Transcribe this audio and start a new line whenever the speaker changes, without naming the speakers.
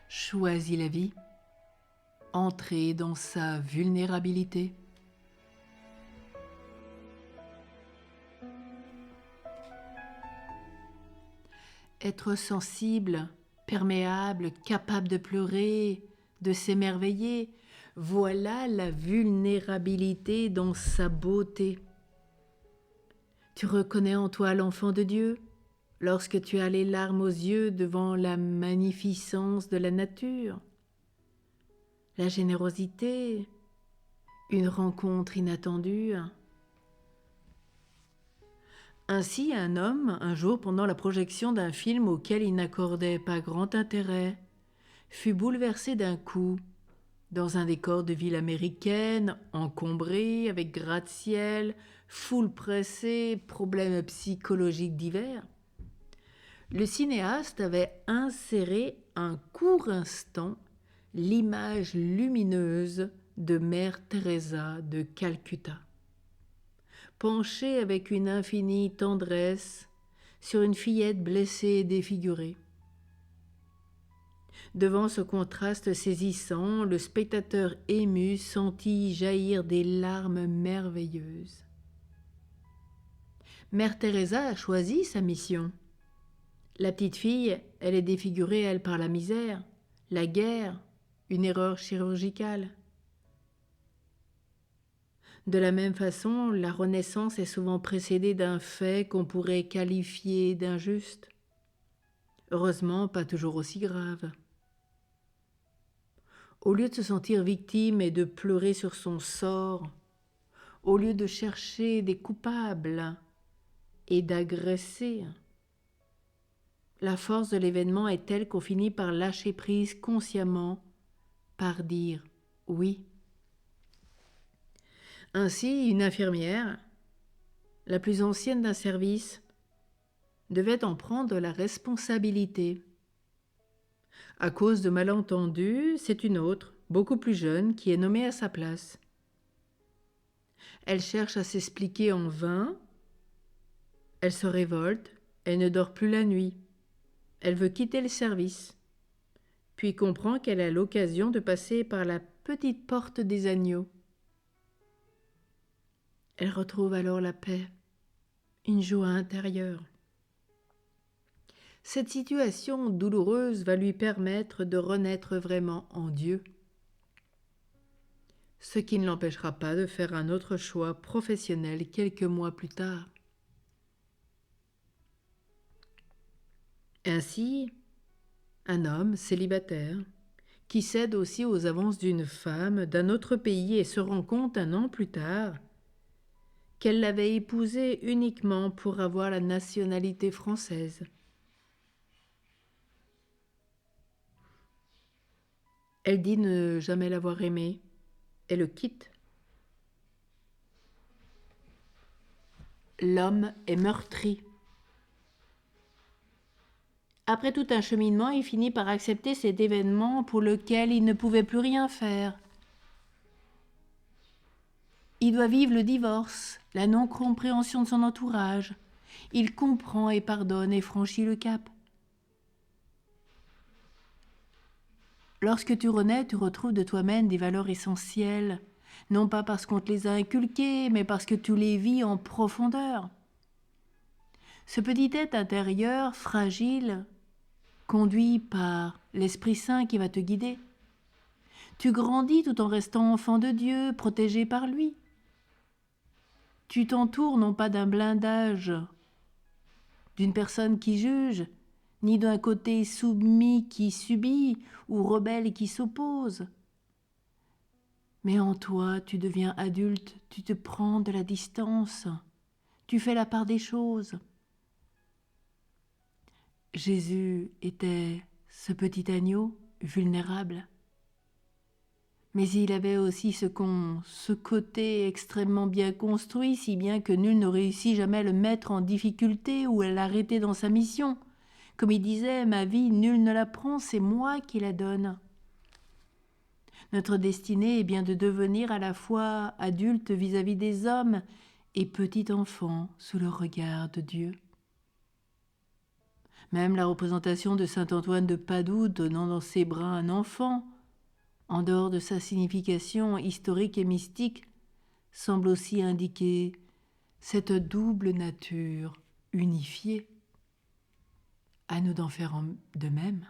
choisit la vie, entrer dans sa vulnérabilité. Être sensible, perméable, capable de pleurer, de s'émerveiller, voilà la vulnérabilité dans sa beauté. Tu reconnais en toi l'enfant de Dieu lorsque tu as les larmes aux yeux devant la magnificence de la nature, la générosité, une rencontre inattendue. Ainsi, un homme, un jour pendant la projection d'un film auquel il n'accordait pas grand intérêt, fut bouleversé d'un coup, dans un décor de ville américaine, encombré, avec gratte-ciel, foule pressée, problèmes psychologiques divers. Le cinéaste avait inséré un court instant l'image lumineuse de Mère Teresa de Calcutta, penchée avec une infinie tendresse sur une fillette blessée et défigurée. Devant ce contraste saisissant, le spectateur ému sentit jaillir des larmes merveilleuses. Mère Teresa a choisi sa mission. La petite fille, elle est défigurée, elle, par la misère, la guerre, une erreur chirurgicale. De la même façon, la Renaissance est souvent précédée d'un fait qu'on pourrait qualifier d'injuste. Heureusement, pas toujours aussi grave. Au lieu de se sentir victime et de pleurer sur son sort, au lieu de chercher des coupables et d'agresser, la force de l'événement est telle qu'on finit par lâcher prise consciemment, par dire oui. Ainsi, une infirmière, la plus ancienne d'un service, devait en prendre la responsabilité. À cause de malentendus, c'est une autre, beaucoup plus jeune, qui est nommée à sa place. Elle cherche à s'expliquer en vain, elle se révolte, elle ne dort plus la nuit. Elle veut quitter le service, puis comprend qu'elle a l'occasion de passer par la petite porte des agneaux. Elle retrouve alors la paix, une joie intérieure. Cette situation douloureuse va lui permettre de renaître vraiment en Dieu, ce qui ne l'empêchera pas de faire un autre choix professionnel quelques mois plus tard. Ainsi, un homme célibataire qui cède aussi aux avances d'une femme d'un autre pays et se rend compte un an plus tard qu'elle l'avait épousé uniquement pour avoir la nationalité française. Elle dit ne jamais l'avoir aimé et le quitte. L'homme est meurtri. Après tout un cheminement, il finit par accepter cet événement pour lequel il ne pouvait plus rien faire. Il doit vivre le divorce, la non-compréhension de son entourage. Il comprend et pardonne et franchit le cap. Lorsque tu renais, tu retrouves de toi-même des valeurs essentielles, non pas parce qu'on te les a inculquées, mais parce que tu les vis en profondeur. Ce petit être intérieur, fragile, conduit par l'Esprit Saint qui va te guider. Tu grandis tout en restant enfant de Dieu, protégé par lui. Tu t'entoures non pas d'un blindage, d'une personne qui juge, ni d'un côté soumis qui subit ou rebelle qui s'oppose. Mais en toi, tu deviens adulte, tu te prends de la distance, tu fais la part des choses. Jésus était ce petit agneau vulnérable. Mais il avait aussi ce côté extrêmement bien construit, si bien que nul ne réussit jamais à le mettre en difficulté ou à l'arrêter dans sa mission. Comme il disait, ma vie, nul ne la prend, c'est moi qui la donne. Notre destinée est bien de devenir à la fois adulte vis-à-vis des hommes et petit enfant sous le regard de Dieu. Même la représentation de saint Antoine de Padoue tenant dans ses bras un enfant, en dehors de sa signification historique et mystique, semble aussi indiquer cette double nature unifiée. À nous d'en faire de même.